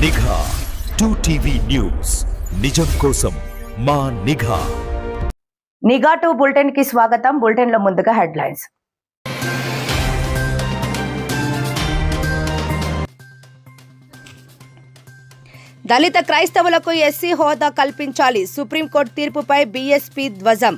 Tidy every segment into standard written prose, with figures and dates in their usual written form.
నిఘా 2TV news నిజం కోసం మా నిఘా. నిఘా 2 బులెటిన్ కి స్వాగతం. బులెటిన్ లో ముందుగా హెడ్లైన్స్. దళిత క్రైస్తవులకు ఎస్సీ హోదా కల్పించాలి. సుప్రీంకోర్టు తీర్పుపై బీఎస్పీ ధ్వజం.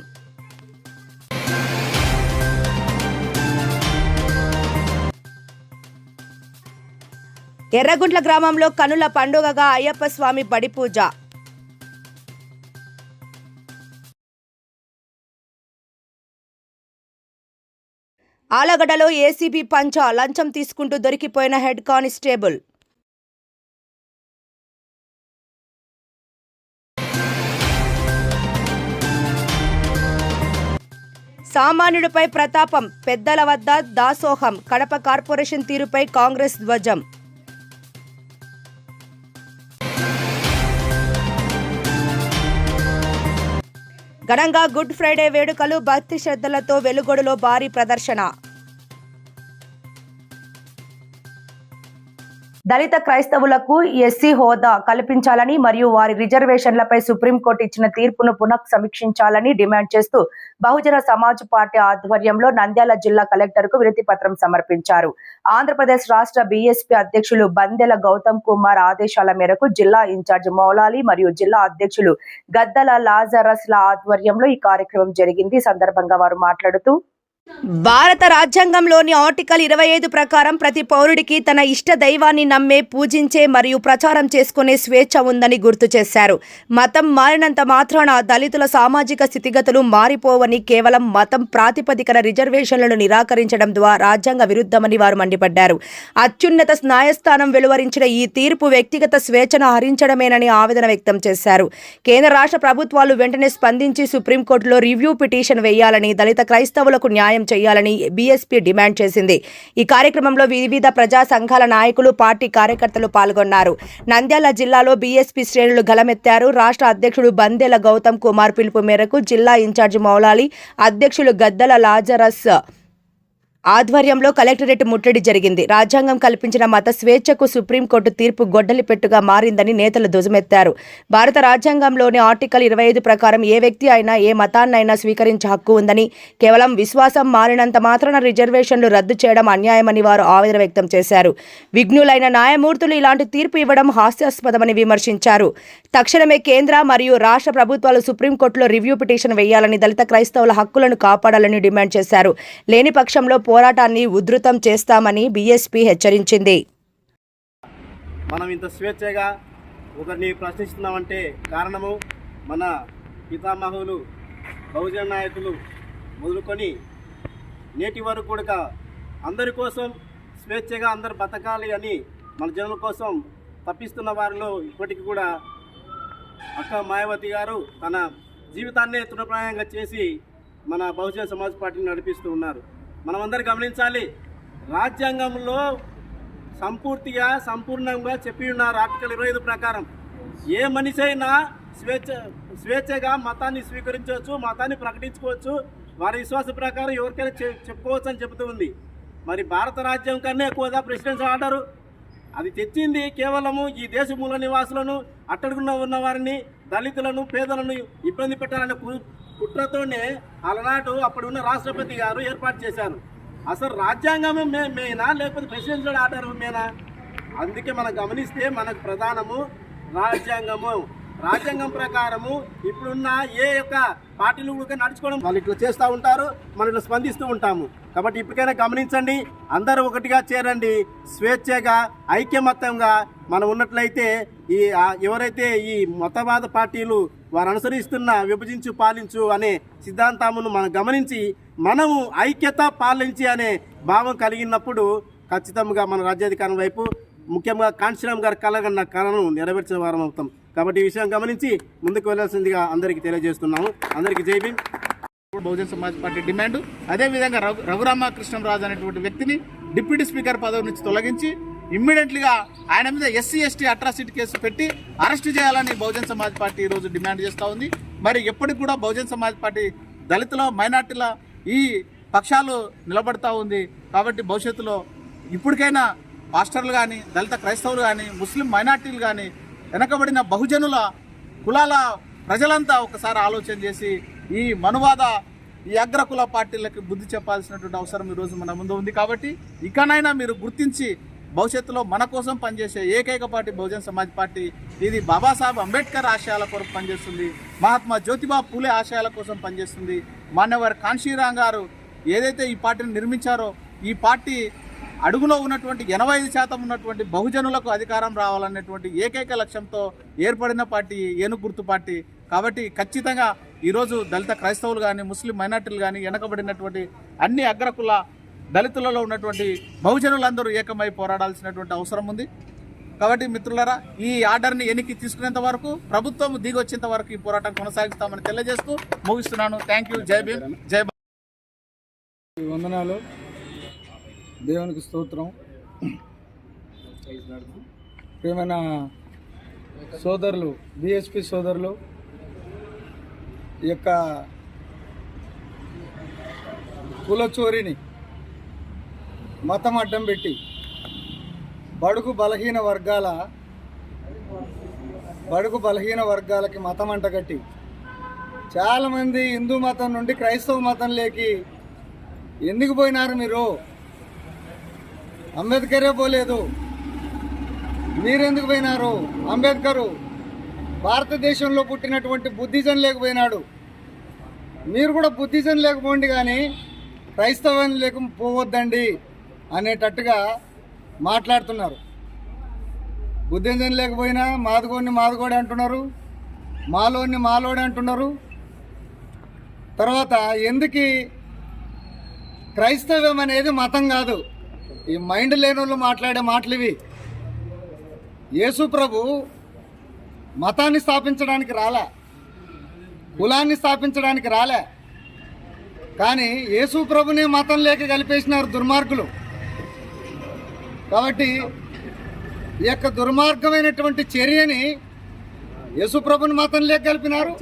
ఎర్రగుంట్ల గ్రామంలో కనుల పండుగగా అయ్యప్ప స్వామి బడి పూజ. ఆలగడ్డలో ఏసీబీ పంచా, లంచం తీసుకుంటూ దొరికిపోయిన హెడ్ కానిస్టేబుల్. సామాన్యుడిపై ప్రతాపం, పెద్దల వద్ద దాసోహం. కడప కార్పొరేషన్ తీరుపై కాంగ్రెస్ ధ్వజం. ఘనంగా గుడ్ ఫ్రైడే వేడుకలు, భక్తి శ్రద్ధలతో వెలుగొడలో భారీ ప్రదర్శన. దళిత క్రైస్తవులకు ఎస్సీ హోదా కల్పించాలని మరియు వారి రిజర్వేషన్లపై సుప్రీంకోర్టు ఇచ్చిన తీర్పును పునః సమీక్షించాలని డిమాండ్ చేస్తూ బహుజన సమాజ్ పార్టీ ఆధ్వర్యంలో నంద్యాల జిల్లా కలెక్టర్కు వినతి పత్రం సమర్పించారు. ఆంధ్రప్రదేశ్ రాష్ట్ర బీఎస్పీ అధ్యక్షులు బందెల గౌతమ్ కుమార్ ఆదేశాల మేరకు జిల్లా ఇన్ఛార్జ్ మౌలాలి మరియు జిల్లా అధ్యక్షులు గద్దల లాజరస్ల ఆధ్వర్యంలో ఈ కార్యక్రమం జరిగింది. ఈ సందర్భంగా వారు మాట్లాడుతూ, భారత రాజ్యాంగంలోని ఆర్టికల్ 25 ప్రకారం ప్రతి పౌరుడికి తన ఇష్ట దైవాన్ని నమ్మే, పూజించే మరియు ప్రచారం చేసుకునే స్వేచ్ఛ ఉందని గుర్తు చేశారు. మతం మారినంత మాత్రాన దళితుల సామాజిక స్థితిగతులు మారిపోవని, కేవలం మతం ప్రాతిపదికన రిజర్వేషన్లను నిరాకరించడం ద్వారా రాజ్యాంగ విరుద్ధమని వారు మండిపడ్డారు. అత్యున్నత న్యాయస్థానం వెలువరించిన ఈ తీర్పు వ్యక్తిగత స్వేచ్ఛను హరించడమేనని ఆవేదన వ్యక్తం చేశారు. కేంద్ర రాష్ట్ర ప్రభుత్వాలు వెంటనే స్పందించి సుప్రీంకోర్టులో రివ్యూ పిటిషన్ వేయాలని, దళిత క్రైస్తవులకు న్యాయం చేయాలని బీఎస్పీ డిమాండ్ చేసింది. ఈ కార్యక్రమంలో వివిధ ప్రజా సంఘాల నాయకులు, పార్టీ కార్యకర్తలు పాల్గొన్నారు. నంద్యాల జిల్లాలో బీఎస్పీ శ్రేణులు గలమెత్తారు. రాష్ట్ర అధ్యక్షుడు బందెల గౌతమ్ కుమార్ పిలుపు మేరకు జిల్లా ఇన్ఛార్జి మౌలాలి, అధ్యక్షులు గద్దల లాజరస్ ఆధ్వర్యంలో కలెక్టరేట్ ముట్టడి జరిగింది. రాజ్యాంగం కల్పించిన మత స్వేచ్ఛకు సుప్రీంకోర్టు తీర్పు గొడ్డలిపెట్టుగా మారిందని నేతలు ధ్వజమెత్తారు. భారత రాజ్యాంగంలోని ఆర్టికల్ 25 ప్రకారం ఏ వ్యక్తి అయినా ఏ మతాన్నైనా స్వీకరించే హక్కు ఉందని, కేవలం విశ్వాసం మారినంత మాత్రాన రిజర్వేషన్లు రద్దు చేయడం అన్యాయమని వారు ఆవేదన వ్యక్తం చేశారు. విఘ్నులైన న్యాయమూర్తులు ఇలాంటి తీర్పు ఇవ్వడం హాస్యాస్పదమని విమర్శించారు. తక్షణమే కేంద్ర మరియు రాష్ట్ర ప్రభుత్వాలు సుప్రీంకోర్టులో రివ్యూ పిటిషన్ వేయాలని, దళిత క్రైస్తవుల హక్కులను కాపాడాలని డిమాండ్ చేశారు. లేని పక్షంలో పోరాటాన్ని ఉధృతం చేస్తామని బీఎస్పీ హెచ్చరించింది. మనం ఇంత స్వేచ్ఛగా ఒకరిని ప్రశ్నిస్తున్నామంటే కారణము మన పితామహులు, బహుజన నాయకులు మొదలుకొని నేటి వరకు కూడా అందరి కోసం స్వేచ్ఛగా అందరు బతకాలి అని మన జనుల కోసం తప్పిస్తున్న వారిలో ఇప్పటికీ కూడా అక్క మాయావతి గారు తన జీవితాన్నే తృణప్రాయంగా చేసి మన బహుజన సమాజ్ పార్టీని నడిపిస్తూ ఉన్నారు. మనమందరం గమనించాలి, రాజ్యాంగంలో సంపూర్ణంగా చెప్పి ఉన్నారు. ఆర్టికల్ 25 ప్రకారం ఏ మనిషి అయినా స్వేచ్ఛగా మతాన్ని స్వీకరించవచ్చు, మతాన్ని ప్రకటించుకోవచ్చు, వారి విశ్వాస ప్రకారం ఎవరికైనా చెప్పుకోవచ్చు అని చెబుతూ ఉంది. మరి భారత రాజ్యం కన్నా ఎక్కువగా ప్రెసిడెన్షియల్ ఆర్డరు అది తెచ్చింది కేవలము ఈ దేశ మూల నివాసులను, అట్టడుగున ఉన్న వారిని, దళితులను, పేదలను ఇబ్బంది పెట్టాలనే కుట్రతోనే అలనాడు అప్పుడున్న రాష్ట్రపతి గారు ఏర్పాటు చేశారు. అసలు రాజ్యాంగమే మేనా లేకపోతే ప్రెసిడెన్షియల్ ఆర్డర్ మేనా? అందుకే మనం గమనిస్తే మనకు ప్రధానము రాజ్యాంగము. రాజ్యాంగం ప్రకారము ఇప్పుడున్న ఏ యొక్క పార్టీలు కూడా నడుచుకోవడం వాళ్ళు ఇట్లా చేస్తూ ఉంటారు, మనం ఇట్లా స్పందిస్తూ ఉంటాము. కాబట్టి ఇప్పటికైనా గమనించండి, అందరూ ఒకటిగా చేరండి, స్వేచ్ఛగా ఐక్యమత్యంగా మనం ఉన్నట్లయితే ఎవరైతే ఈ మతవాద పార్టీలు వారు అనుసరిస్తున్న విభజించు పాలించు అనే సిద్ధాంతమును మనం గమనించి మనము ఐక్యత పాలించి అనే భావం కలిగినప్పుడు ఖచ్చితంగా మన రాజ్యాధికారం వైపు, ముఖ్యంగా కాంశీరామ్ గారి కళను నెరవేర్చిన వారం అవుతాం. కాబట్టి ఈ విషయం గమనించి ముందుకు వెళ్లాల్సిందిగా అందరికీ తెలియజేస్తున్నాము. అందరికీ జై భీమ్. బహుజన సమాజ్ పార్టీ డిమాండ్ అదేవిధంగా రఘురామకృష్ణరాజు అనేటువంటి వ్యక్తిని డిప్యూటీ స్పీకర్ పదవి నుంచి తొలగించి ఇమ్మీడియట్లీగా ఆయన మీద ఎస్సీ ఎస్టీ అట్రాసిటీ కేసు పెట్టి అరెస్టు చేయాలని బహుజన సమాజ్ పార్టీ ఈరోజు డిమాండ్ చేస్తూ ఉంది. మరి ఎప్పటికి కూడా బహుజన సమాజ్ పార్టీ దళితుల, మైనార్టీల ఈ పక్షాలు నిలబడతా ఉంది. కాబట్టి భవిష్యత్తులో ఇప్పటికైనా పాస్టర్లు కానీ, దళిత క్రైస్తవులు కానీ, ముస్లిం మైనార్టీలు కానీ, వెనకబడిన బహుజనుల కులాల ప్రజలంతా ఒకసారి ఆలోచన చేసి ఈ మనువాద ఈ అగ్రకుల పార్టీలకి బుద్ధి చెప్పాల్సినటువంటి అవసరం ఈరోజు మన ముందు ఉంది. కాబట్టి ఇకనైనా మీరు గుర్తించి భవిష్యత్తులో మన కోసం పనిచేసే ఏకైక పార్టీ బహుజన్ సమాజ్ పార్టీ. ఇది బాబాసాహెబ్ అంబేద్కర్ ఆశయాల కొరకు పనిచేస్తుంది, మహాత్మా జ్యోతిబా పూలే ఆశయాల కోసం పనిచేస్తుంది. మాన్యవర్ కాన్షీరాం గారు ఏదైతే ఈ పార్టీని నిర్మించారో, ఈ పార్టీ అడుగులో ఉన్నటువంటి 85% ఉన్నటువంటి బహుజనులకు అధికారం రావాలనేటువంటి ఏకైక లక్ష్యంతో ఏర్పడిన పార్టీ ఏనుగు గుర్తు పార్టీ. కాబట్టి ఖచ్చితంగా ఈరోజు దళిత క్రైస్తవులు కానీ, ముస్లిం మైనార్టీలు కానీ, వెనకబడినటువంటి అన్ని అగ్రకుల దళితులలో ఉన్నటువంటి బహుజనులందరూ ఏకమై పోరాడాల్సినటువంటి అవసరం ఉంది. కాబట్టి మిత్రులారా, ఈ ఆర్డర్ని ఎన్నికి తీసుకునేంత వరకు, ప్రభుత్వం దిగి వచ్చేంత వరకు ఈ పోరాటం కొనసాగిస్తామని తెలియజేస్తూ ముగిస్తున్నాను. Thank you. జై భీమ్, జై భారత్. వందనాలు, దేవునికి స్తోత్రం. ప్రియమైన సోదరులు, బిఎస్పి సోదరులు, ఈ యొక్క కుల చోరీని మతం అడ్డం పెట్టి బడుగు బలహీన వర్గాలకి మతం అంటగట్టి చాలామంది హిందూ మతం నుండి క్రైస్తవ మతంలోకి ఎందుకు పోయినారు మీరు? అంబేద్కరే పోలేదు, మీరెందుకు పోయినారు? అంబేద్కరు భారతదేశంలో పుట్టినటువంటి బుద్ధిజం లేకపోయినాడు, మీరు కూడా బుద్ధిజం లేకపోండి కానీ క్రైస్తవం లేకపోవద్దండి అనేటట్టుగా మాట్లాడుతున్నారు. బుద్ధిజం లేకపోయినా మాదిగోడే అంటున్నారు, మాలోడే అంటున్నారు. తర్వాత ఎందుకు క్రైస్తవం అనేది మతం కాదు, ఈ మైండ్ లేని వాళ్ళు మాట్లాడే మాటలు ఇవి. యేసు ప్రభు మతాన్ని స్థాపించడానికి రాలే, కులాన్ని స్థాపించడానికి రాలే, కానీ యేసు ప్రభునే మతం లేక కలిపేసినారు దుర్మార్గులు. కాబట్టి ఈ యొక్క దుర్మార్గమైనటువంటి చర్యని యేసుప్రభుని మతం లేక కలిపినారు.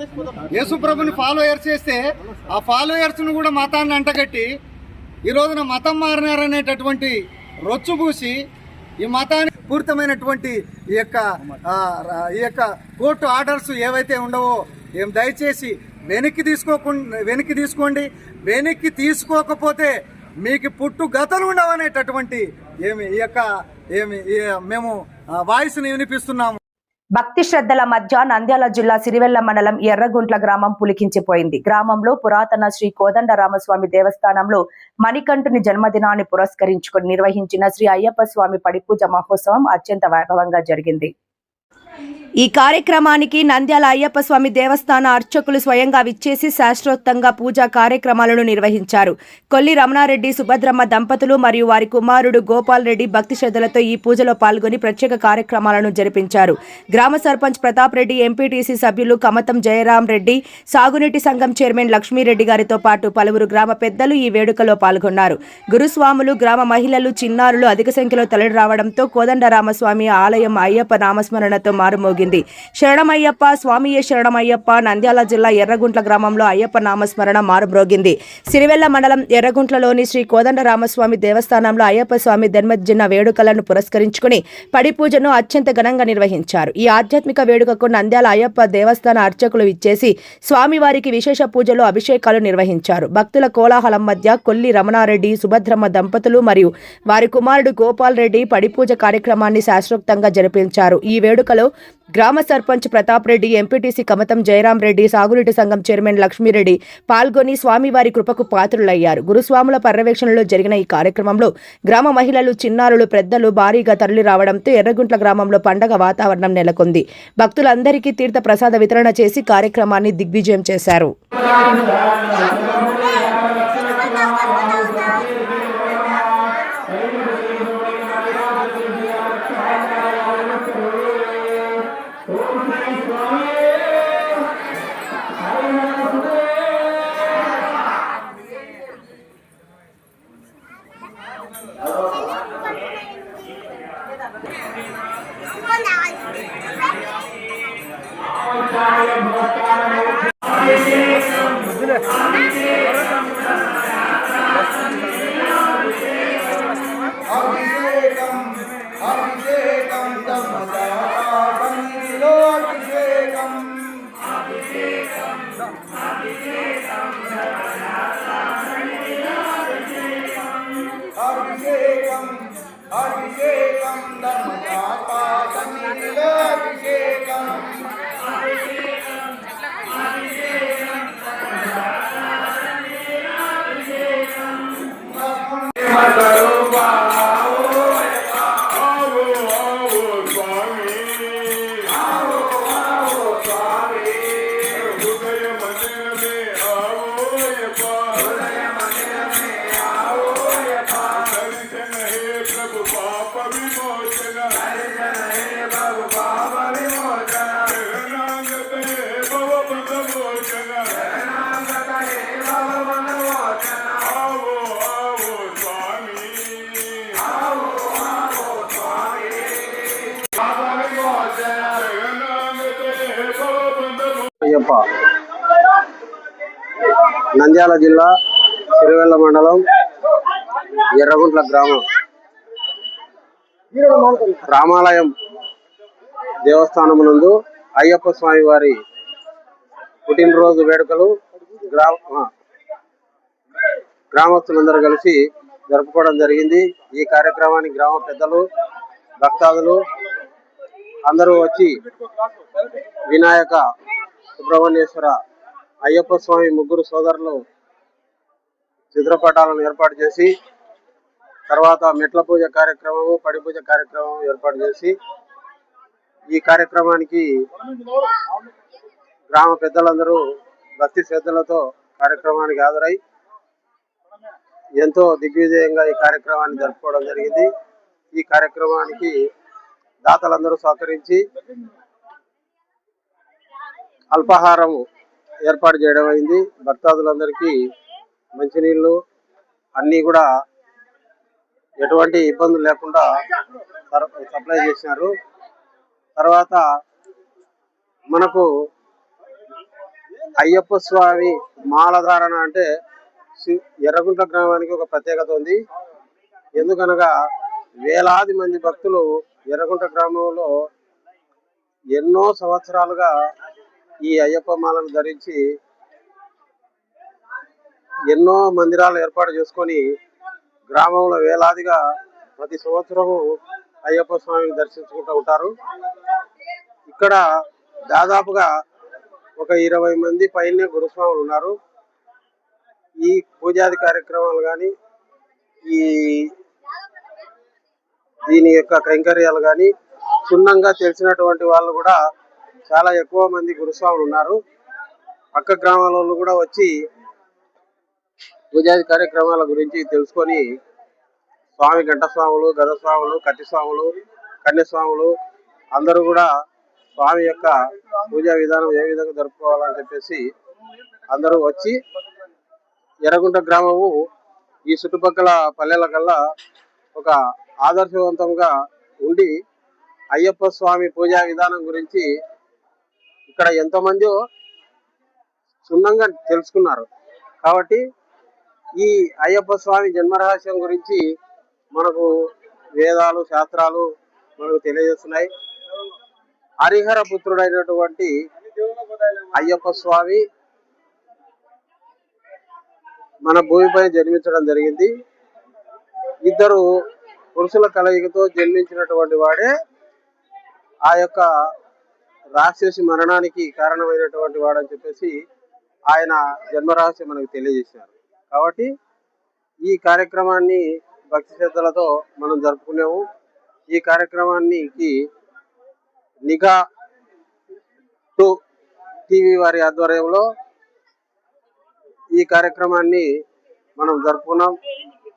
యేసుప్రభుని ఫాలోయర్స్ చేస్తే ఆ ఫాలోయర్స్ను కూడా మతాన్ని అంటగట్టి ఈ రోజున మతం మారినారనేటటువంటి రొచ్చుబూసి ఈ మతాన్ని పూర్తమైనటువంటి ఈ యొక్క కోర్టు ఆర్డర్స్ ఏవైతే ఉండవో దయచేసి వెనక్కి తీసుకోండి. వెనక్కి తీసుకోకపోతే మీకు పుట్టు గతలు ఉండవనేటటువంటి మేము వాయిస్ని వినిపిస్తున్నాము. భక్తి శ్రద్ధల మధ్య నంద్యాల జిల్లా సిరివెల్ల మండలం ఎర్రగుంట్ల గ్రామం పులికించిపోయింది. గ్రామంలో పురాతన శ్రీ కోదండరామస్వామి దేవస్థానంలో మణికంఠుని జన్మదినాన్ని పురస్కరించుకొని నిర్వహించిన శ్రీ అయ్యప్ప స్వామి పడిపూజ మహోత్సవం అత్యంత వైభవంగా జరిగింది. ఈ కార్యక్రమానికి నంద్యాల అయ్యప్ప స్వామి దేవస్థాన అర్చకులు స్వయంగా విచ్చేసి శాస్త్రోక్తంగా పూజా కార్యక్రమాలను నిర్వహించారు. కొల్లి రమణారెడ్డి, సుభద్రమ్మ దంపతులు మరియు వారి కుమారుడు గోపాల్ రెడ్డి భక్తి శ్రద్ధలతో ఈ పూజలో పాల్గొని ప్రత్యేక కార్యక్రమాలను జరిపించారు. గ్రామ సర్పంచ్ ప్రతాప్ రెడ్డి, ఎంపీటీసీ సభ్యులు కమతం జయరాం రెడ్డి, సాగునీటి సంఘం చైర్మన్ లక్ష్మీరెడ్డి గారితో పాటు పలువురు గ్రామ పెద్దలు ఈ వేడుకలో పాల్గొన్నారు. గురుస్వాములు, గ్రామ మహిళలు, చిన్నారులు అధిక సంఖ్యలో తరలి రావడంతో కోదండరామస్వామి ఆలయం అయ్యప్ప నామస్మరణతో మారుమోగింది. శరణమయ్యప్ప, స్వామియే శరణమయ్యప్ప. నంద్యాల జిల్లా ఎర్రగుంట్ల గ్రామంలో అయ్యప్ప నామస్మరణ మారుమ్రోగింది. సిరివెల్ల మండలం ఎర్రగుంట్లలోని శ్రీ కోదండరామస్వామి దేవస్థానంలో అయ్యప్ప స్వామి జన్మదిన వేడుకలను పురస్కరించుకుని పడి పూజను అత్యంత ఘనంగా నిర్వహించారు. ఈ ఆధ్యాత్మిక వేడుకకు నంద్యాల అయ్యప్ప దేవస్థాన అర్చకులు విచ్చేసి స్వామివారికి విశేష పూజలు, అభిషేకాలు నిర్వహించారు. భక్తుల కోలాహలం మధ్య కొల్లి రమణారెడ్డి, సుభద్రమ్మ దంపతులు మరియు వారి కుమారుడు గోపాల్ రెడ్డి పడిపూజ కార్యక్రమాన్ని శాస్త్రోక్తంగా జరిపించారు. ఈ వేడుకలో గ్రామ సర్పంచ్ ప్రతాప్ రెడ్డి, ఎంపీటీసీ కమతం జయరాం రెడ్డి, సాగునీటి సంఘం చైర్మన్ లక్ష్మీరెడ్డి పాల్గొని స్వామివారి కృపకు పాత్రులయ్యారు. గురుస్వాముల పర్యవేక్షణలో జరిగిన ఈ కార్యక్రమంలో గ్రామ మహిళలు, చిన్నారులు, పెద్దలు భారీగా తరలి రావడంతో ఎర్రగుంట్ల గ్రామంలో పండగ వాతావరణం నెలకొంది. భక్తులందరికీ తీర్థ ప్రసాద వితరణ చేసి కార్యక్రమాన్ని దిగ్విజయం చేశారు. సన్నిధిలో అభిషేకం అభిషేకం అభిషేకం ధర్మదాత సన్నిధిలో అభిషేకం అయ్యప్ప నంద్యాల జిల్లా సిరివెల్ల మండలం ఎర్రగుంట్ల గ్రామం రామాలయం దేవస్థానమునందు అయ్యప్ప స్వామి వారి పుట్టినరోజు వేడుకలు గ్రామస్తులందరూ కలిసి జరుపుకోవడం జరిగింది. ఈ కార్యక్రమానికి గ్రామ పెద్దలు, భక్తాదులు అందరూ వచ్చి వినాయక, సుబ్రహ్మణ్యేశ్వర, అయ్యప్ప స్వామి ముగ్గురు సోదరులు చిత్రపటాలను ఏర్పాటు చేసి, తర్వాత మెట్ల పూజ కార్యక్రమము, పడి పూజ కార్యక్రమం ఏర్పాటు చేసి, ఈ కార్యక్రమానికి గ్రామ పెద్దలందరూ భక్తి శ్రద్ధలతో కార్యక్రమానికి హాజరై ఎంతో దిగ్విజయంగా ఈ కార్యక్రమాన్ని జరుపుకోవడం జరిగింది. ఈ కార్యక్రమానికి దాతలందరూ సహకరించి అల్పాహారం ఏర్పాటు చేయడం అయింది. భక్తాదులందరికీ మంచినీళ్ళు అన్నీ కూడా ఎటువంటి ఇబ్బందులు లేకుండా సప్లై చేసినారు. తర్వాత మనకు అయ్యప్ప స్వామి మాలధారణ అంటే ఎర్రగుంట్ల గ్రామానికి ఒక ప్రత్యేకత ఉంది. ఎందుకనగా వేలాది మంది భక్తులు ఎర్రగుంట్ల గ్రామంలో ఎన్నో సంవత్సరాలుగా ఈ అయ్యప్ప మాలను ధరించి ఎన్నో మందిరాలు ఏర్పాటు చేసుకొని గ్రామంలో వేలాదిగా ప్రతి సంవత్సరము అయ్యప్ప స్వామిని దర్శించుకుంటూ ఉంటారు. ఇక్కడ దాదాపుగా ఒక 20 మంది పైనే గురుస్వాములు ఉన్నారు. ఈ పూజాది కార్యక్రమాలు కానీ, దీని యొక్క కైంకర్యాలు కానీ క్షుణ్ణంగా తెలిసినటువంటి వాళ్ళు కూడా చాలా ఎక్కువ మంది గురుస్వాములు ఉన్నారు. పక్క గ్రామాల వాళ్ళు కూడా వచ్చి పూజాది కార్యక్రమాల గురించి తెలుసుకొని స్వామి గంటస్వాములు, గదస్వాములు, కట్టిస్వాములు, కన్యస్వాములు అందరూ కూడా స్వామి యొక్క పూజా విధానం ఏ విధంగా జరుపుకోవాలని చెప్పేసి అందరూ వచ్చి ఎర్రగుంట గ్రామము ఈ చుట్టుపక్కల పల్లెల కల్లా ఒక ఆదర్శవంతంగా ఉండి అయ్యప్ప స్వామి పూజా విధానం గురించి ఇక్కడ ఎంతోమంది క్షుణ్ణంగా తెలుసుకున్నారు. కాబట్టి ఈ అయ్యప్ప స్వామి జన్మరహస్యం గురించి మనకు వేదాలు, శాస్త్రాలు మనకు తెలియజేస్తున్నాయి. హరిహర పుత్రుడైనటువంటి అయ్యప్ప స్వామి మన భూమిపై జన్మించడం జరిగింది. ఇద్దరు పురుషుల కలయికతో జన్మించినటువంటి వాడే ఆ యొక్క రాక్షసి మరణానికి కారణమైనటువంటి వాడని చెప్పేసి ఆయన జన్మరహస్యం మనకు తెలియజేశారు. కాబట్టి ఈ కార్యక్రమాన్ని భక్తి శ్రద్ధలతో మనం జరుపుకునేము. ఈ కార్యక్రమానికి నిఘా 2 టీవీ వారి ఆధ్వర్యంలో ఈ కార్యక్రమాన్ని మనం జరుపుకున్నాం.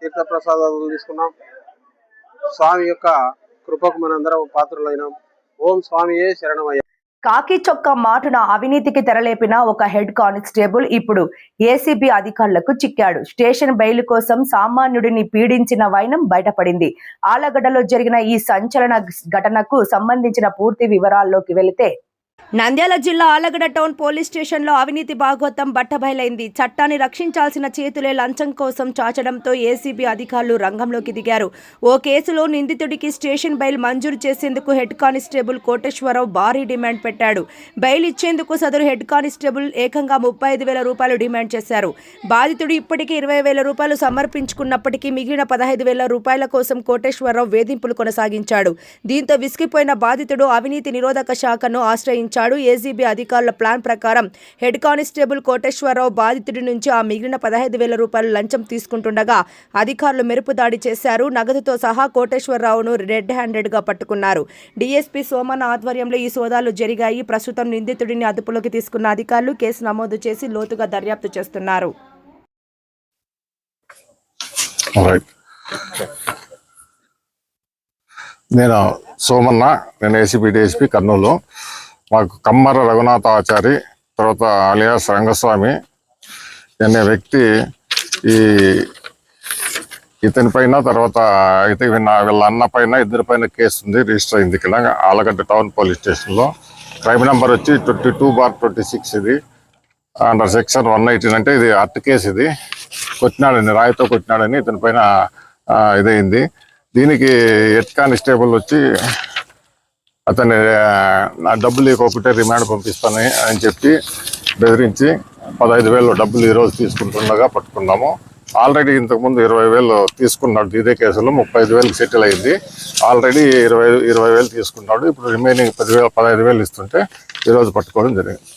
తీర్థప్రసాదాలు తీసుకున్నాం. స్వామి యొక్క కృపకు మనందరం పాత్రులైనాం. ఓం స్వామియే శరణమయ్య. కాకి చొక్క మాటున అవినీతికి తెరలేపిన ఒక హెడ్ కానిస్టేబుల్ ఇప్పుడు ఏసీబీ అధికారులకు చిక్కాడు. స్టేషన్ బెయిల్ కోసం సామాన్యుడిని పీడించిన వైనం బయటపడింది. ఆలగడ్డలో జరిగిన ఈ సంచలన ఘటనకు సంబంధించిన పూర్తి వివరాల్లోకి వెళితే నంద్యాల జిల్లా ఆలగడ్డ టౌన్ పోలీస్ స్టేషన్లో అవినీతి భాగోతం బట్టబయలైంది. చట్టాన్ని రక్షించాల్సిన చేతులే లంచం కోసం చాచడంతో ఏసీబీ అధికారులు రంగంలోకి దిగారు. ఓ కేసులో నిందితుడికి స్టేషన్ బెయిల్ మంజూరు చేసేందుకు హెడ్ కానిస్టేబుల్ కోటేశ్వరరావు భారీ డిమాండ్ పెట్టాడు. బెయిల్ ఇచ్చేందుకు సదరు హెడ్ కానిస్టేబుల్ ఏకంగా 35,000 రూపాయలు డిమాండ్ చేశారు. బాధితుడు ఇప్పటికే 20,000 రూపాయలు సమర్పించుకున్నప్పటికీ మిగిలిన 15,000 రూపాయల కోసం కోటేశ్వరరావు వేధింపులు కొనసాగించాడు. దీంతో విసిగిపోయిన బాధితుడు అవినీతి నిరోధక శాఖను ఆశ్రయించాడు. ఏసీబీ అధికారుల ప్లాన్ ప్రకారం హెడ్ కానిస్టేబుల్ కోటేశ్వరరావు బాధితుడి నుంచి ఆ మిగిలిన 15,000 రూపాయలు లంచం తీసుకుంటుండగా అధికారులు మెరుపు దాడి చేశారు. నగదుతో సహా కోటేశ్వరరావును రెడ్ హ్యాండెడ్ గా పట్టుకున్నారు. డీఎస్పీ సోమన్న ఆధ్వర్యంలో ఈ సోదాలు జరిగాయి. ప్రస్తుతం నిందితుడిని అదుపులోకి తీసుకున్న అధికారులు కేసు నమోదు చేసి లోతుగా దర్యాప్తు చేస్తున్నారు. నేను సోమన్న, నేను ఏసీబీ డీఎస్పీ కర్నూలు. మాకు కమ్మర రఘునాథాచారి తర్వాత అలియాస్ రంగస్వామి అనే వ్యక్తి ఇతని పైన తర్వాత వీళ్ళ అన్న పైన ఇద్దరి పైన కేసు ఉంది, రిజిస్టర్ అయింది ఇక్కడ ఆలగడ్డ టౌన్ పోలీస్ స్టేషన్లో. క్రైమ్ నెంబర్ వచ్చి 22/26. ఇది అండర్ సెక్షన్ 118. అంటే ఇది అర్ట్ కేసు. ఇది కొట్టినాడని, రాయితో కొట్టినాడని ఇతని పైన ఇదైంది. దీనికి హెడ్ కానిస్టేబుల్ వచ్చి అతన్ని నా డబ్బులు ఒకటే రిమాండ్ పంపిస్తానని అని చెప్పి బెదిరించి 15,000 డబ్బులు ఈరోజు తీసుకుంటుండగా పట్టుకున్నాము. ఆల్రెడీ ఇంతకుముందు 20,000 తీసుకున్నాడు ఇదే కేసులో. 35,000 సెటిల్ అయింది. ఆల్రెడీ 20,000 తీసుకున్నాడు. ఇప్పుడు రిమైనింగ్ 15,000 ఇస్తుంటే ఈరోజు పట్టుకోవడం జరిగింది.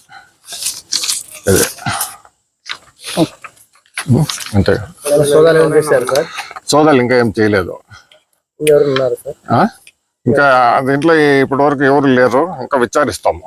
అదే అంటే సోదాలు ఇంకా ఏం చేయలేదు. ఇంకా దీంట్లో ఇప్పటి వరకు ఎవరు లేరు, ఇంకా విచారిస్తాము.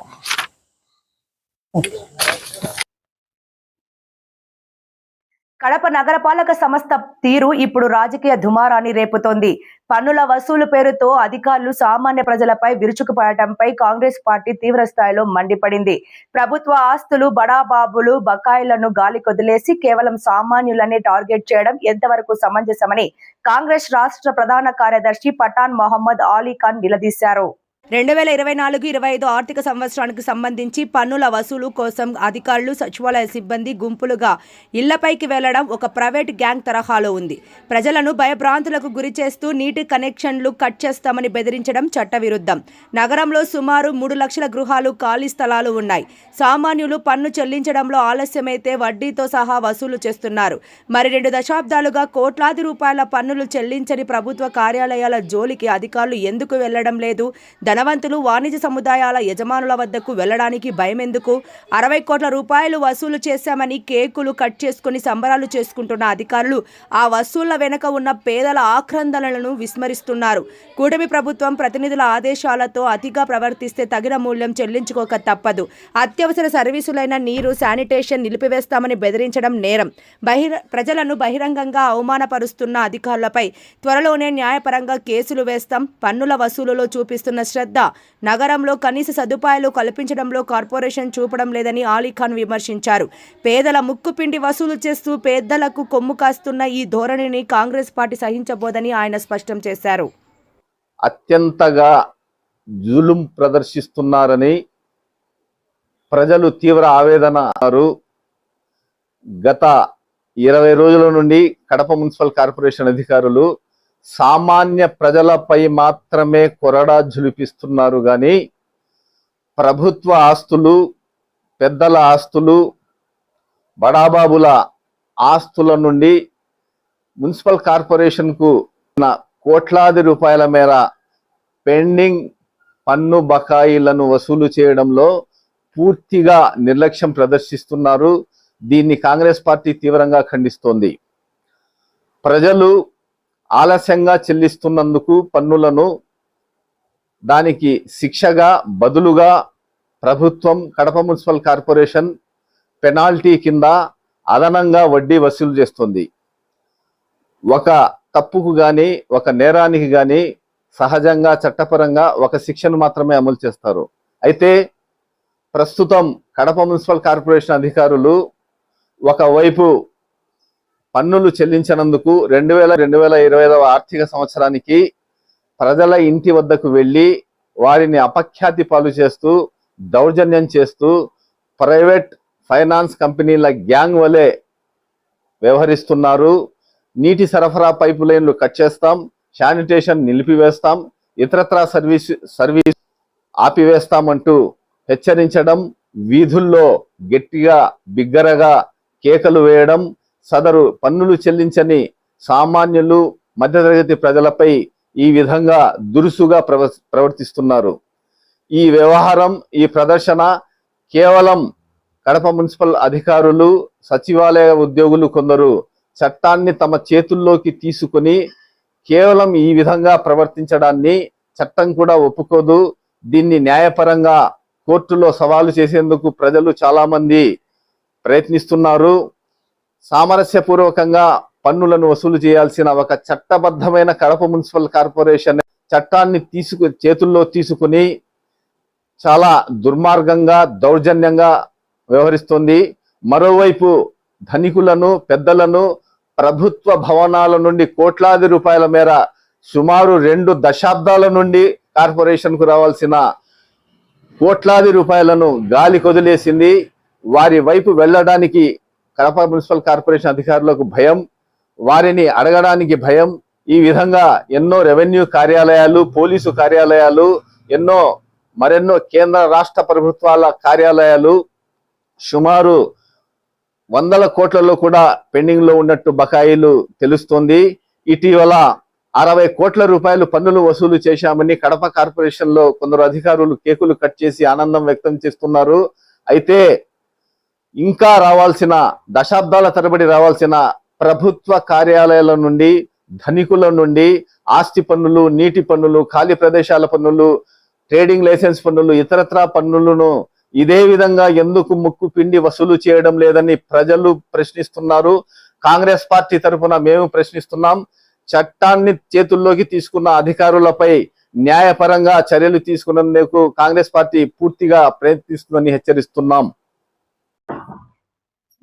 కడప నగరపాలక సంస్థ తీరు ఇప్పుడు రాజకీయ దుమారాన్ని రేపుతోంది. పన్నుల వసూలు పేరుతో అధికారులు సామాన్య ప్రజలపై విరుచుకుపడటంపై కాంగ్రెస్ పార్టీ తీవ్ర స్థాయిలో మండిపడింది. ప్రభుత్వ ఆస్తులు, బడాబాబులు, బకాయిలను గాలి కొదిలేసి కేవలం సామాన్యులనే టార్గెట్ చేయడం ఎంతవరకు సమంజసమని కాంగ్రెస్ రాష్ట్ర ప్రధాన కార్యదర్శి పఠాన్ మహమ్మద్ అలీ ఖాన్ నిలదీశారు. 2024-25 ఆర్థిక సంవత్సరానికి సంబంధించి పన్నుల వసూలు కోసం అధికారులు, సచివాలయ సిబ్బంది గుంపులుగా ఇళ్లపైకి వెళ్లడం ఒక ప్రైవేట్ గ్యాంగ్ తరహాలో ఉంది. ప్రజలను భయభ్రాంతులకు గురి చేస్తూ నీటి కనెక్షన్లు కట్ చేస్తామని బెదిరించడం చట్టవిరుద్ధం. నగరంలో సుమారు 3 లక్షల గృహాలు, ఖాళీ స్థలాలు ఉన్నాయి. సామాన్యులు పన్ను చెల్లించడంలో ఆలస్యమైతే వడ్డీతో సహా వసూలు చేస్తున్నారు. మరి 2 దశాబ్దాలుగా కోట్లాది రూపాయల పన్నులు చెల్లించని ప్రభుత్వ కార్యాలయాల జోలికి అధికారులు ఎందుకు వెళ్లడం లేదు? ధనవంతులు, వాణిజ్య సముదాయాల యజమానుల వద్దకు వెళ్లడానికి భయం ఎందుకు? 60 కోట్ల రూపాయలు వసూలు చేశామని కేకులు కట్ చేసుకుని సంబరాలు చేసుకుంటున్న అధికారులు ఆ వసూళ్ల వెనుక ఉన్న పేదల ఆక్రందనలను విస్మరిస్తున్నారు. కూటమి ప్రభుత్వం ప్రతినిధుల ఆదేశాలతో అతిగా ప్రవర్తిస్తే తగిన మూల్యం చెల్లించుకోక తప్పదు. అత్యవసర సర్వీసులైన నీరు, శానిటేషన్ నిలిపివేస్తామని బెదిరించడం నేరం. ప్రజలను బహిరంగంగా అవమానపరుస్తున్న అధికారులపై త్వరలోనే న్యాయపరంగా కేసులు వేస్తాం. పన్నుల వసూలులో చూపిస్తున్న శ్రద్ధ నగరంలో కనీస సదుపాయాలు కల్పించడంలో కార్పొరేషన్ చూపడం లేదని అలీఖాన్ విమర్శించారు. పేదల ముక్కుపిండి వసూలు చేస్తూ పేదలకు కొమ్ము కాస్తున్న ఈ ధోరణిని కాంగ్రెస్ పార్టీ సహించబోదని ఆయన స్పష్టం చేశారు. అత్యంతగా జులుం ప్రదర్శిస్తున్నారని ప్రజలు తీవ్ర ఆవేదన. గత 20 రోజుల నుండి కడప మున్సిపల్ కార్పొరేషన్ అధికారులు సామాన్య ప్రజలపై మాత్రమే కొరడా జులిపిస్తున్నారు కానీ ప్రభుత్వ ఆస్తులు, పెద్దల ఆస్తులు, బడాబాబుల ఆస్తుల నుండి మున్సిపల్ కార్పొరేషన్కు కోట్లాది రూపాయల మేర పెండింగ్ పన్ను బకాయిలను వసూలు చేయడంలో పూర్తిగా నిర్లక్ష్యం ప్రదర్శిస్తున్నారు. దీన్ని కాంగ్రెస్ పార్టీ తీవ్రంగా ఖండిస్తోంది. ప్రజలు ఆలస్యంగా చెల్లిస్తున్నందుకు పన్నులను దానికి శిక్షగా బదులుగా ప్రభుత్వం, కడప మున్సిపల్ కార్పొరేషన్ పెనాల్టీ కింద అదనంగా వడ్డీ వసూలు చేస్తుంది. ఒక తప్పుకు కానీ, ఒక నేరానికి కానీ సహజంగా చట్టపరంగా ఒక శిక్షను మాత్రమే అమలు చేస్తారు. అయితే ప్రస్తుతం కడప మున్సిపల్ కార్పొరేషన్ అధికారులు ఒకవైపు పన్నులు చెల్లించినందుకు 2025 ఆర్థిక సంవత్సరానికి ప్రజల ఇంటి వద్దకు వెళ్ళి వారిని అపఖ్యాతి పాలు చేస్తూ దౌర్జన్యం చేస్తూ ప్రైవేట్ ఫైనాన్స్ కంపెనీల గ్యాంగ్ వలె వ్యవహరిస్తున్నారు. నీటి సరఫరా పైపు లైన్లు కట్ చేస్తాం, శానిటేషన్ నిలిపివేస్తాం, ఇతరత్రా సర్వీస్ ఆపివేస్తామంటూ హెచ్చరించడం, వీధుల్లో గట్టిగా బిగ్గరగా కేకలు వేయడం, సదరు పన్నులు చెల్లించని సామాన్యులు మధ్యతరగతి ప్రజలపై ఈ విధంగా దురుసుగా ప్రవర్తిస్తున్నారు. ఈ వ్యవహారం, ఈ ప్రదర్శన కేవలం కడప మున్సిపల్ అధికారులు, సచివాలయ ఉద్యోగులు కొందరు చట్టాన్ని తమ చేతుల్లోకి తీసుకుని కేవలం ఈ విధంగా ప్రవర్తించడాన్ని చట్టం కూడా ఒప్పుకోదు. దీన్ని న్యాయపరంగా కోర్టులో సవాలు చేసేందుకు ప్రజలు చాలా మంది ప్రయత్నిస్తున్నారు. సామరస్యపూర్వకంగా పన్నులను వసూలు చేయాల్సిన ఒక చట్టబద్ధమైన కడప మున్సిపల్ కార్పొరేషన్ చట్టాన్ని చేతుల్లో తీసుకుని చాలా దుర్మార్గంగా, దౌర్జన్యంగా వ్యవహరిస్తుంది. మరోవైపు ధనికులను, పెద్దలను ప్రభుత్వ భవనాల నుండి కోట్లాది రూపాయల మేర సుమారు 2 దశాబ్దాల నుండి కార్పొరేషన్కు రావాల్సిన కోట్లాది రూపాయలను గాలి కొదిలేసింది. వారి వైపు వెళ్ళడానికి కడప మున్సిపల్ కార్పొరేషన్ అధికారులకు భయం, వారిని అడగడానికి భయం. ఈ విధంగా ఎన్నో రెవెన్యూ కార్యాలయాలు, పోలీసు కార్యాలయాలు, మరెన్నో కేంద్ర రాష్ట్ర ప్రభుత్వాల కార్యాలయాలు సుమారు 100 కోట్లలో కూడా పెండింగ్ లో ఉన్నట్టు బకాయిలు తెలుస్తోంది. ఇటీవల 60 కోట్ల రూపాయలు పన్నులు వసూలు చేశామని కడప కార్పొరేషన్ లో కొందరు అధికారులు కేకులు కట్ చేసి ఆనందం వ్యక్తం చేస్తున్నారు. అయితే ఇంకా రావాల్సిన, దశాబ్దాల తరబడి రావాల్సిన ప్రభుత్వ కార్యాలయాల నుండి, ధనికుల నుండి ఆస్తి పన్నులు, నీటి పన్నులు, ఖాళీ ప్రదేశాల పన్నులు, ట్రేడింగ్ లైసెన్స్ పన్నులు, ఇతరత్రా పన్నులను ఇదే విధంగా ఎందుకు ముక్కు పిండి వసూలు చేయడం లేదని ప్రజలు ప్రశ్నిస్తున్నారు. కాంగ్రెస్ పార్టీ తరఫున మేము ప్రశ్నిస్తున్నాం. చట్టాన్ని చేతుల్లోకి తీసుకున్న అధికారులపై న్యాయపరంగా చర్యలు తీసుకునేందుకు కాంగ్రెస్ పార్టీ పూర్తిగా ప్రయత్నిస్తుందని హెచ్చరిస్తున్నాం.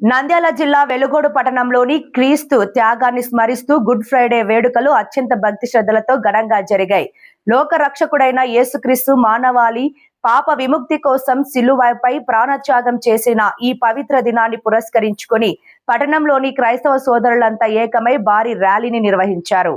నంద్యాల జిల్లా వెలుగోడు పట్టణంలోని క్రీస్తు త్యాగాన్ని స్మరిస్తూ గుడ్ ఫ్రైడే వేడుకలు అత్యంత భక్తి శ్రద్ధలతో ఘనంగా జరిగాయి. లోక రక్షకుడైన యేసుక్రీస్తు మానవాళి పాప విముక్తి కోసం సిలువపై ప్రాణత్యాగం చేసిన ఈ పవిత్ర దినాన్ని పురస్కరించుకొని పట్టణంలోని క్రైస్తవ సోదరులంతా ఏకమై భారీ ర్యాలీని నిర్వహించారు.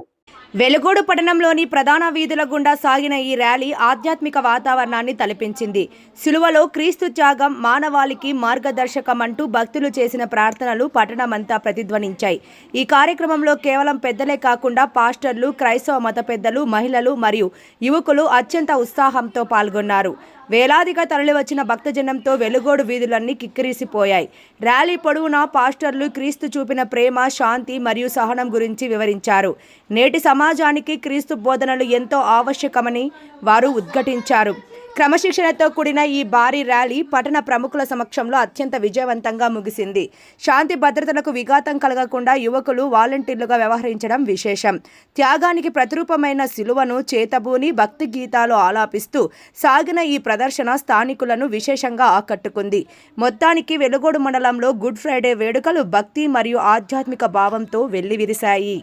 వెలుగోడు పట్టణంలోని ప్రధాన వీధుల గుండా సాగిన ఈ ర్యాలీ ఆధ్యాత్మిక వాతావరణాన్ని తలపించింది. సిలువలో క్రీస్తు త్యాగం మానవాళికి మార్గదర్శకం అంటూ భక్తులు చేసిన ప్రార్థనలు పట్టణమంతా ప్రతిధ్వనించాయి. ఈ కార్యక్రమంలో కేవలం పెద్దలే కాకుండా పాస్టర్లు, క్రైస్తవ మత పెద్దలు, మహిళలు మరియు యువకులు అత్యంత ఉత్సాహంతో పాల్గొన్నారు. వేలాదిగా తరలివచ్చిన భక్తజనంతో వెలుగోడు వీధులన్నీ కిక్కిరిసిపోయాయి. ర్యాలీ పొడవునా పాస్టర్లు క్రీస్తు చూపిన ప్రేమ, శాంతి మరియు సహనం గురించి వివరించారు. నేటి సమాజానికి క్రీస్తు బోధనలు ఎంతో ఆవశ్యకమని వారు ఉద్ఘాటించారు. క్రమశిక్షణతో కూడిన ఈ భారీ ర్యాలీ పట్టణ ప్రముఖుల సమక్షంలో అత్యంత విజయవంతంగా ముగిసింది. శాంతి భద్రతలకు విఘాతం కలగకుండా యువకులు వాలంటీర్లుగా వ్యవహరించడం విశేషం. త్యాగానికి ప్రతిరూపమైన సిలువను చేతబూని భక్తి గీతాలు ఆలాపిస్తూ సాగిన ఈ ప్రదర్శన స్థానికులను విశేషంగా ఆకట్టుకుంది. మొత్తానికి వెలుగోడు మండలంలో గుడ్ ఫ్రైడే వేడుకలు భక్తి మరియు ఆధ్యాత్మిక భావంతో వెల్లివిరిశాయి.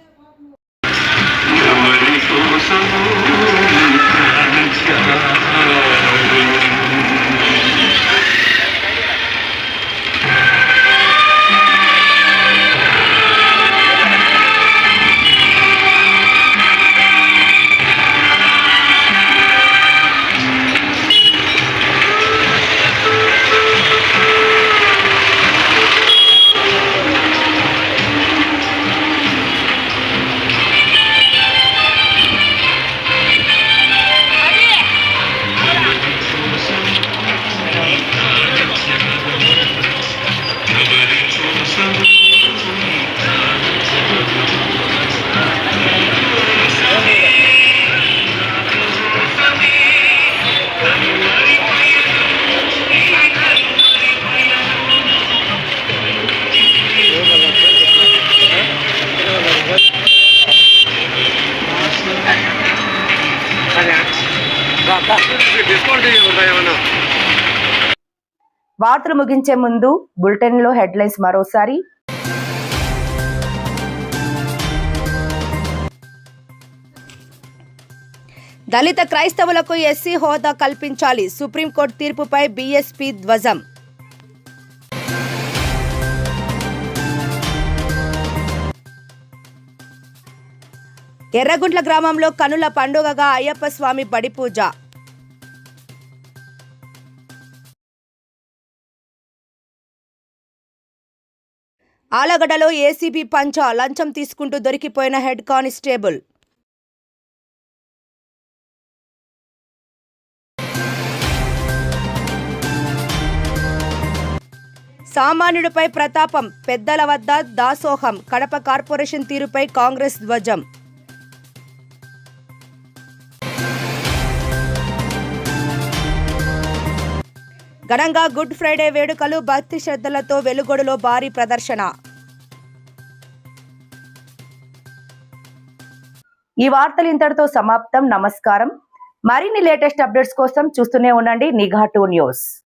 వార్తలు ముగించే ముందు బులెటిన్లో హెడ్లైన్స్ మరోసారి. దళిత క్రైస్తవులకు ఎస్సీ హోదా కల్పించాలి. సుప్రీంకోర్టు తీర్పుపై బీఎస్పీ ధ్వజం. ఎర్రగుంట్ల గ్రామంలో కనుల పండుగగా అయ్యప్ప స్వామి బడి పూజ. ఆలగడ్డలో ఏసీబీ పంచా, లంచం తీసుకుంటూ దొరికిపోయిన హెడ్ కానిస్టేబుల్. సామాన్యుడిపై ప్రతాపం, పెద్దల వద్ద దాసోహం. కడప కార్పొరేషన్ తీరుపై కాంగ్రెస్ ధ్వజం. ఘనంగా గుడ్ ఫ్రైడే వేడుకలు, భక్తి శ్రద్ధలతో వెలుగొడలో భారీ ప్రదర్శన. ఈ వార్తలు ఇంతటితో సమాప్తం. నమస్కారం. మరిన్ని లేటెస్ట్ అప్డేట్స్ కోసం చూస్తూనే ఉండండి నిఘా 2 న్యూస్.